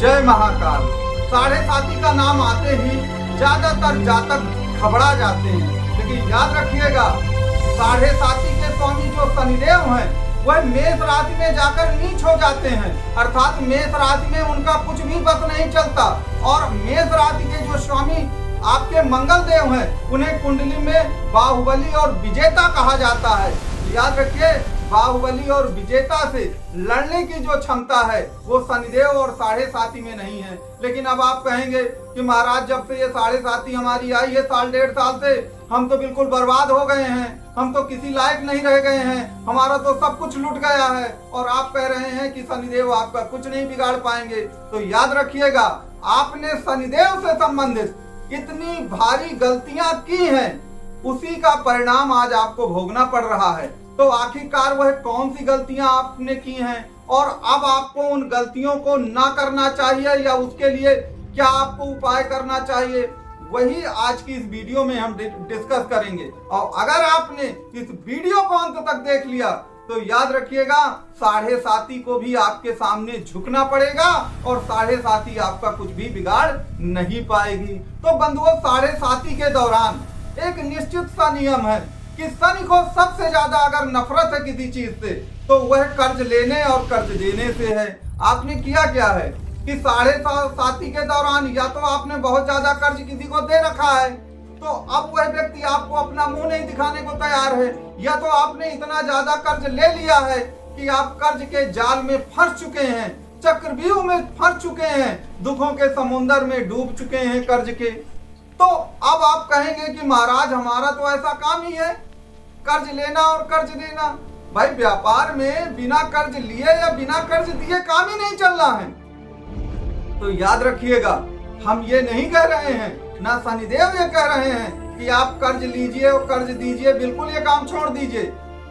जय महाकाल। साढ़े साती का नाम आते ही ज्यादातर जातक घबरा जाते हैं, लेकिन याद रखिएगा साढ़े साती के स्वामी जो शनिदेव हैं वह मेष राशि में जाकर नीच हो जाते हैं, अर्थात मेष राशि में उनका कुछ भी बस नहीं चलता। और मेष राशि के जो स्वामी आपके मंगल देव हैं उन्हें कुंडली में बाहुबली और विजेता कहा जाता है। याद रखिए बाहुबली और विजेता से लड़ने की जो क्षमता है वो शनिदेव और साढ़े साती में नहीं है। लेकिन अब आप कहेंगे कि महाराज जब से ये साढ़े साती हमारी आई है साल डेढ़ साल से हम तो बिल्कुल बर्बाद हो गए हैं, हम तो किसी लायक नहीं रह गए हैं, हमारा तो सब कुछ लुट गया है और आप कह रहे हैं कि शनिदेव आपका कुछ नहीं बिगाड़ पाएंगे। तो याद रखिएगा आपने शनिदेव से संबंधित इतनी भारी गलतियां की हैं, उसी का परिणाम आज आपको भोगना पड़ रहा है। तो आखिरकार वह कौन सी गलतियां आपने की हैं और अब आपको उन गलतियों को ना करना चाहिए या उसके लिए क्या आपको उपाय करना चाहिए, वही आज की इस वीडियो में हम डिस्कस करेंगे। और अगर आपने इस वीडियो को अंत तक देख लिया तो याद रखिएगा साढ़े साती को भी आपके सामने झुकना पड़ेगा और साढ़े साती आपका कुछ भी बिगाड़ नहीं पाएगी। तो बंधुओं साढ़े साती के दौरान एक निश्चित सा नियम है कि शनि को सबसे ज्यादा अगर नफरत है किसी चीज से तो वह कर्ज लेने और कर्ज देने से है। आपने किया क्या है कि साढ़े साती के दौरान या तो आपने बहुत ज्यादा कर्ज किसी को दे रखा है तो अब वह व्यक्ति आपको अपना मुंह नहीं दिखाने को तैयार है, या तो आपने इतना ज्यादा कर्ज ले लिया है कि आप कर्ज के जाल में फंस चुके हैं, चक्रव्यूह में फंस चुके हैं, दुखों के समुंदर में डूब चुके हैं कर्ज के। तो अब आप कहेंगे कि महाराज हमारा तो ऐसा काम ही है कर्ज लेना और कर्ज देना। भाई व्यापार में बिना कर्ज लिए या बिना कर्ज दिए काम ही नहीं चल रहा है। तो याद रखिएगा हम ये नहीं कह रहे हैं, ना शनिदेव ये कह रहे हैं कि आप कर्ज लीजिए और कर्ज दीजिए, बिल्कुल ये काम छोड़ दीजिए।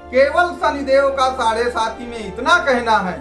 केवल शनिदेव का साढ़े साती में इतना कहना है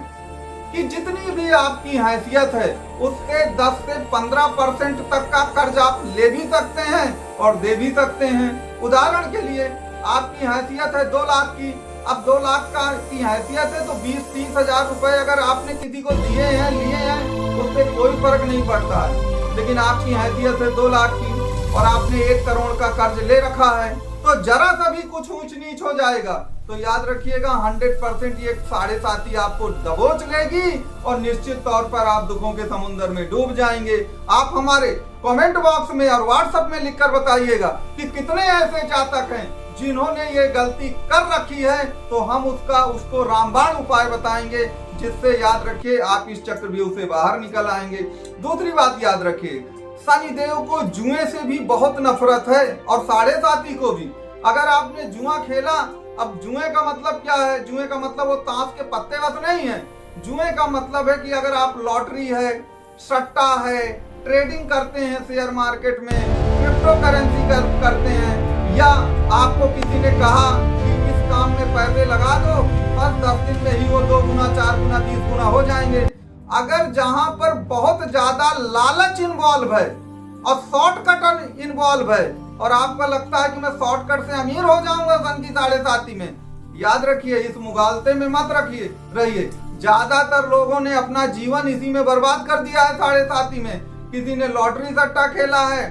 कि जितनी भी आपकी हैसियत है उसके 10 से 15% तक का कर्ज आप ले भी सकते हैं और दे भी सकते हैं। उदाहरण के लिए आपकी हैसियत है 2 लाख की, अब 2 लाख का की हैसियत है तो 20-30 हजार रुपए अगर आपने किसी को दिए हैं लिए हैं उससे कोई फर्क नहीं पड़ता है। लेकिन आपकी हैसियत है 2 लाख की और आपने 1 करोड़ का कर्ज ले रखा है तो जरा सा भी कुछ ऊंच नीच हो जाएगा तो याद रखिएगा 100% ये साढ़े साती आपको दबोच लेगी और निश्चित तौर पर आप दुखों के समुद्र में डूब जाएंगे। आप हमारे कमेंट बॉक्स में और व्हाट्सएप में लिखकर बताइएगा कि कितने ऐसे जातक हैं जिन्होंने ये गलती कर रखी है, तो हम उसको रामबाण उपाय बताएंगे जिससे याद रखिए आप इस चक्रव्यूह से बाहर निकल आएंगे। दूसरी बात याद रखिए शनिदेव को जुए से भी बहुत नफरत है और साढ़े साती को भी। अगर आपने जुआ खेला, अब जुए का मतलब क्या है, जुए का मतलब वो ताश के पत्ते बस नहीं है, जुए का मतलब है कि अगर आप लॉटरी है, सट्टा है, ट्रेडिंग करते हैं शेयर मार्केट में, क्रिप्टो करेंसी करते हैं, या आपको किसी ने कहा कि इस काम में पैसे लगा दो बस 10 दिन में ही वो 2 गुना 4 गुना 20 गुना हो जाएंगे। अगर जहां पर बहुत ज्यादा लालच इन्वॉल्व है और शॉर्टकट इन्वॉल्व है और आपको लगता है कि मैं शॉर्टकट से अमीर हो जाऊंगा सन की साढ़े साती में, याद रखिए इस मुगालते में मत रहिए। ज्यादातर लोगों ने अपना जीवन इसी में बर्बाद कर दिया है साढ़े साती में। किसी ने लॉटरी सट्टा खेला है,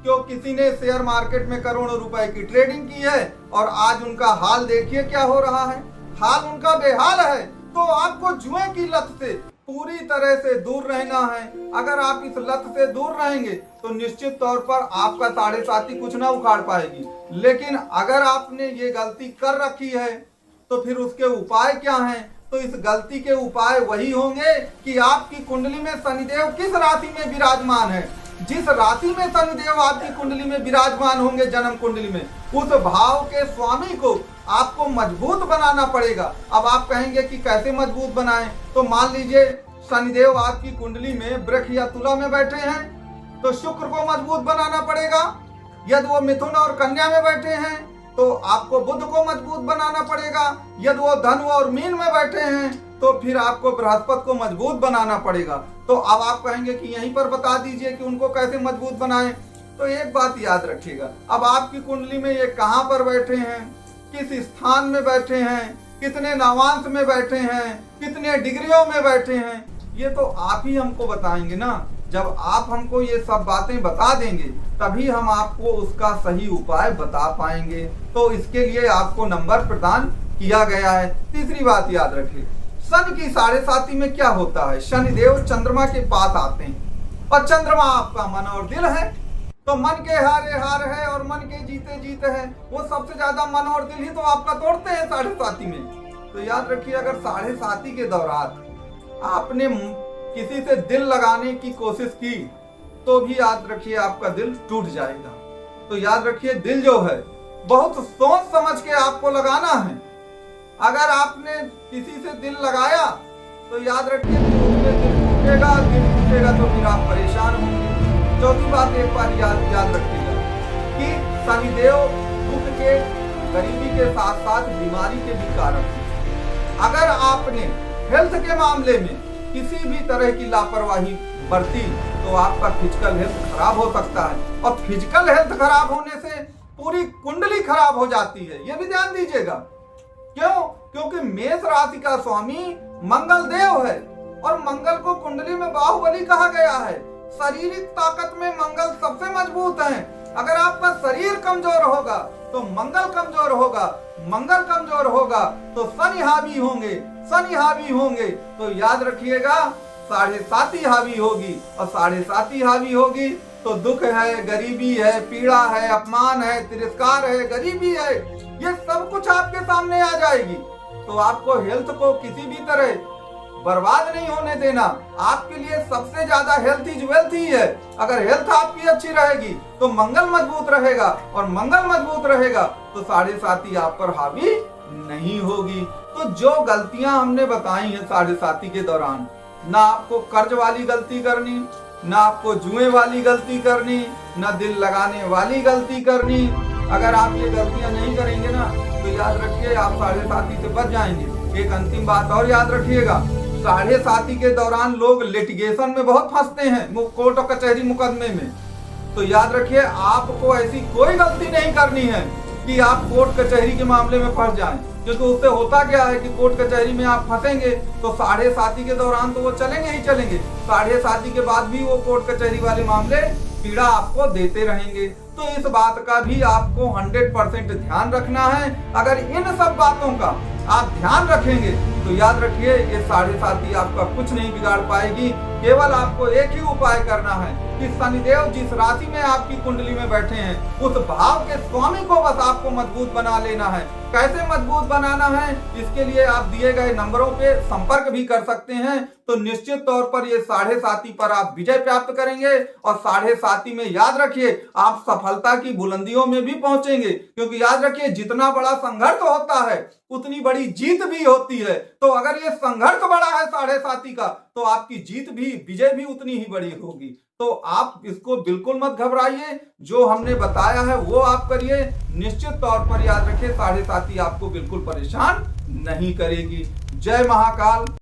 क्यों किसी ने शेयर मार्केट में करोड़ों रुपए की ट्रेडिंग की है और आज उनका हाल देखिए क्या हो रहा है, हाल उनका बेहाल है। तो आपको जुए की लत से पूरी तरह से दूर रहना है। अगर आप इस लत से दूर रहेंगे तो निश्चित तौर पर आपका साढ़े साती कुछ ना उखाड़ पाएगी। लेकिन अगर आपने ये गलती कर रखी है तो फिर उसके उपाय क्या हैं? तो इस गलती के उपाय वही होंगे कि आपकी कुंडली में शनिदेव किस राशि में विराजमान है। जिस राशि में शनिदेव आपकी कुंडली में विराजमान होंगे जन्म कुंडली में, उस भाव के स्वामी को आपको मजबूत बनाना पड़ेगा। अब आप कहेंगे कि कैसे मजबूत बनाएं? तो मान लीजिए शनिदेव आपकी कुंडली में वृक्ष या तुला में बैठे हैं तो शुक्र को मजबूत बनाना पड़ेगा। यदि वो मिथुन और कन्या में बैठे हैं तो आपको बुध को मजबूत बनाना पड़ेगा। यदि वो धनु और मीन में बैठे हैं तो फिर आपको बृहस्पति को मजबूत बनाना पड़ेगा। तो अब आप कहेंगे कि यहीं पर बता दीजिए कि उनको कैसे मजबूत बनाएं। तो एक बात याद रखिएगा, अब आपकी कुंडली में ये कहां पर बैठे हैं, किस स्थान में बैठे हैं, कितने नवांश में बैठे हैं, कितने डिग्रियों में बैठे हैं, ये तो आप ही हमको बताएंगे ना। जब आप हमको ये सब बातें बता देंगे तभी हम आपको उसका सही उपाय बता पाएंगे। तो इसके लिए आपको नंबर प्रदान किया गया है। तीसरी बात याद रखिए, शनि की साढ़े साती में क्या होता है, शनिदेव चंद्रमा के पास आते हैं और चंद्रमा आपका मन और दिल है। तो मन के हारे हार है और मन के जीते जीत है। वो सबसे ज्यादा मन और दिल ही तो आपका तोड़ते हैं साढ़े साती में। तो याद रखिए, अगर साढ़े साती के दौरान आपने किसी से दिल लगाने की कोशिश की तो भी याद रखिए आपका दिल टूट जाएगा। तो याद रखिए, दिल जो है बहुत सोच समझ के आपको लगाना है। अगर आपने किसी से दिल लगाया तो याद रखिए दिल टूटेगा तो फिर आप परेशान होंगे। चौथी बात एक बार याद रखिएगा कि शनिदेव दुख के, गरीबी के साथ साथ बीमारी के भी कारक हैं। अगर आपने हेल्थ के मामले में किसी भी तरह की लापरवाही बरती तो आपका फिजिकल हेल्थ खराब हो सकता है और फिजिकल हेल्थ खराब होने से पूरी कुंडली खराब हो जाती है। ये भी ध्यान दीजिएगा। क्यों? क्योंकि मेष राशि का स्वामी मंगल देव है और मंगल को कुंडली में बाहुबली कहा गया है। शारीरिक ताकत में मंगल सबसे मजबूत है। अगर आपका शरीर कमजोर होगा तो मंगल कमजोर होगा, मंगल कमजोर होगा तो शनि हावी होंगे, शनि हावी होंगे तो याद रखिएगा साढ़े साती हावी होगी और साढ़े साती हावी होगी तो दुख है, गरीबी है, पीड़ा है, अपमान है, तिरस्कार है, गरीबी है, ये सब कुछ आपके सामने आ जाएगी। तो आपको हेल्थ को किसी भी तरह बर्बाद नहीं होने देना। आपके लिए सबसे ज्यादा हेल्थ इज वेल्थ ही है। अगर हेल्थ आपकी अच्छी रहेगी तो मंगल मजबूत रहेगा और मंगल मजबूत रहेगा तो साढ़े साती आप पर हावी नहीं होगी। तो जो गलतियां हमने बताई हैं साढ़े साती के दौरान, ना आपको कर्ज वाली गलती करनी, ना आपको जुए वाली गलती करनी, ना दिल लगाने वाली गलती करनी। अगर आप ये गलतियां नहीं करेंगे ना तो याद रखिए आप साढ़े साती से बच जाएंगे। एक अंतिम बात और याद रखिएगा, साढ़े साती के दौरान लोग लिटिगेशन में बहुत फंसते हैं, कोर्ट और कचहरी मुकदमे में। तो याद रखिए आपको ऐसी कोई गलती नहीं करनी है कि आप कोर्ट कचहरी के मामले में फंस जाएं, क्योंकि उससे होता क्या है कि कोर्ट कचहरी में आप फंसेंगे तो साढ़े साती के दौरान तो वो चलेंगे ही चलेंगे, साढ़े साती के बाद भी वो कोर्ट कचहरी वाले मामले पीड़ा आपको देते रहेंगे। तो इस बात का भी आपको 100% ध्यान रखना है। अगर इन सब बातों का आप ध्यान रखेंगे तो याद रखिए ये साढ़े साती आपका कुछ नहीं बिगाड़ पाएगी। केवल आपको एक ही उपाय करना है कि शनिदेव जिस राशि में आपकी कुंडली में बैठे हैं उस भाव के स्वामी को बस आपको मजबूत बना लेना है। कैसे मजबूत बनाना है, इसके लिए आप दिए गए नंबरों पे संपर्क भी कर सकते हैं। तो निश्चित तौर पर ये साढ़े साती पर आप विजय प्राप्त करेंगे और साढ़े साती में याद रखिए आप सफलता की बुलंदियों में भी पहुंचेंगे, क्योंकि याद रखिए जितना बड़ा संघर्ष होता है उतनी बड़ी जीत भी होती है। तो अगर ये संघर्ष बड़ा है साढ़े साती का तो आपकी जीत भी, विजय भी उतनी ही बड़ी होगी। तो आप इसको बिल्कुल मत घबराइए, जो हमने बताया है वो आप करिए। निश्चित तौर पर याद रखिए साढ़े साती आपको बिल्कुल परेशान नहीं करेगी। जय महाकाल।